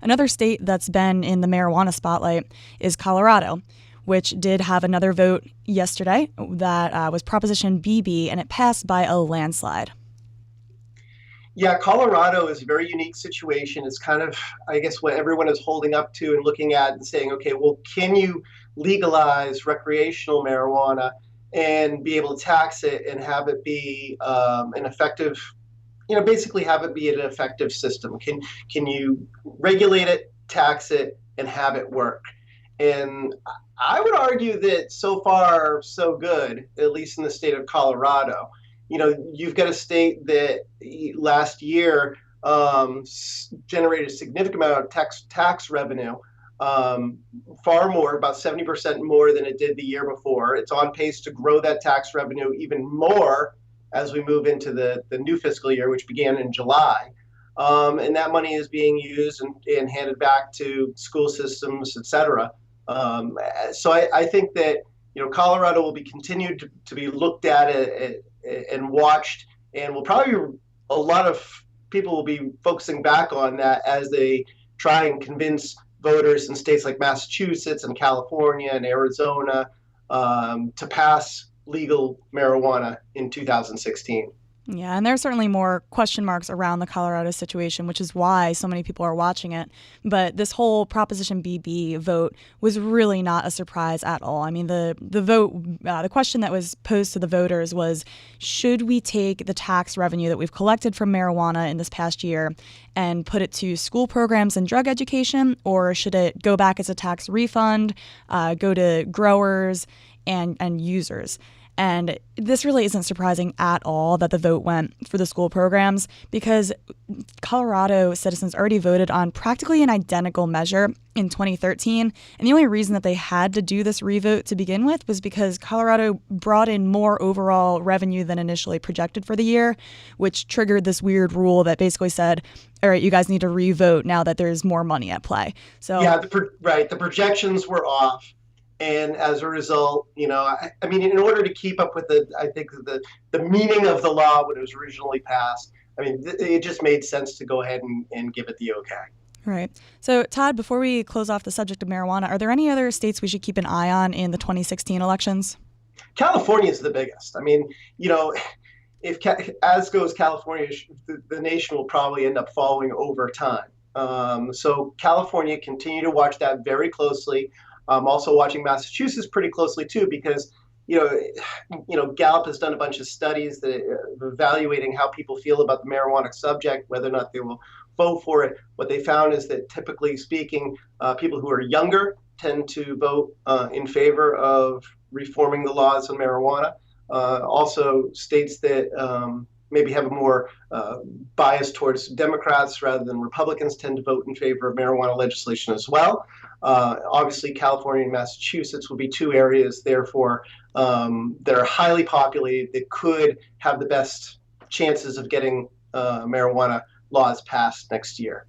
Another state that's been in the marijuana spotlight is Colorado, which did have another vote yesterday that was Proposition BB, and it passed by a landslide. Yeah, Colorado is a very unique situation. It's kind of, I guess, what everyone is holding up to and looking at and saying, okay, well, can you legalize recreational marijuana and be able to tax it and have it be an effective, basically have it be an effective system? Can you regulate it, tax it, and have it work? And I would argue that so far, so good, at least in the state of Colorado. You've got a state that last year generated a significant amount of tax revenue, far more, about 70% more than it did the year before. It's on pace to grow that tax revenue even more as we move into the new fiscal year, which began in July. And that money is being used and handed back to school systems, et cetera. So I think that Colorado will be continued to be looked at and watched, and will probably a lot of people will be focusing back on that as they try and convince voters in states like Massachusetts and California and Arizona to pass legal marijuana in 2016. Yeah, and there are certainly more question marks around the Colorado situation, which is why so many people are watching it. But this whole Proposition BB vote was really not a surprise at all. I mean, the vote, the question that was posed to the voters was, should we take the tax revenue that we've collected from marijuana in this past year and put it to school programs and drug education, or should it go back as a tax refund, go to growers and users? And this really isn't surprising at all that the vote went for the school programs, because Colorado citizens already voted on practically an identical measure in 2013. And the only reason that they had to do this revote to begin with was because Colorado brought in more overall revenue than initially projected for the year, which triggered this weird rule that basically said, all right, you guys need to revote now that there's more money at play. So yeah, the projections were off. And as a result, I mean, in order to keep up with I think the meaning of the law when it was originally passed, I mean, it just made sense to go ahead and give it the okay. Right. So, Todd, before we close off the subject of marijuana, are there any other states we should keep an eye on in the 2016 elections? California is the biggest. I mean, if as goes California, the nation will probably end up following over time. So California, continue to watch that very closely. Also watching Massachusetts pretty closely too, because Gallup has done a bunch of studies that evaluating how people feel about the marijuana subject, whether or not they will vote for it. What they found is that, typically speaking, people who are younger tend to vote in favor of reforming the laws on marijuana. Also, states that maybe have a more bias towards Democrats rather than Republicans tend to vote in favor of marijuana legislation as well. Obviously, California and Massachusetts will be two areas, therefore, that are highly populated, that could have the best chances of getting marijuana laws passed next year.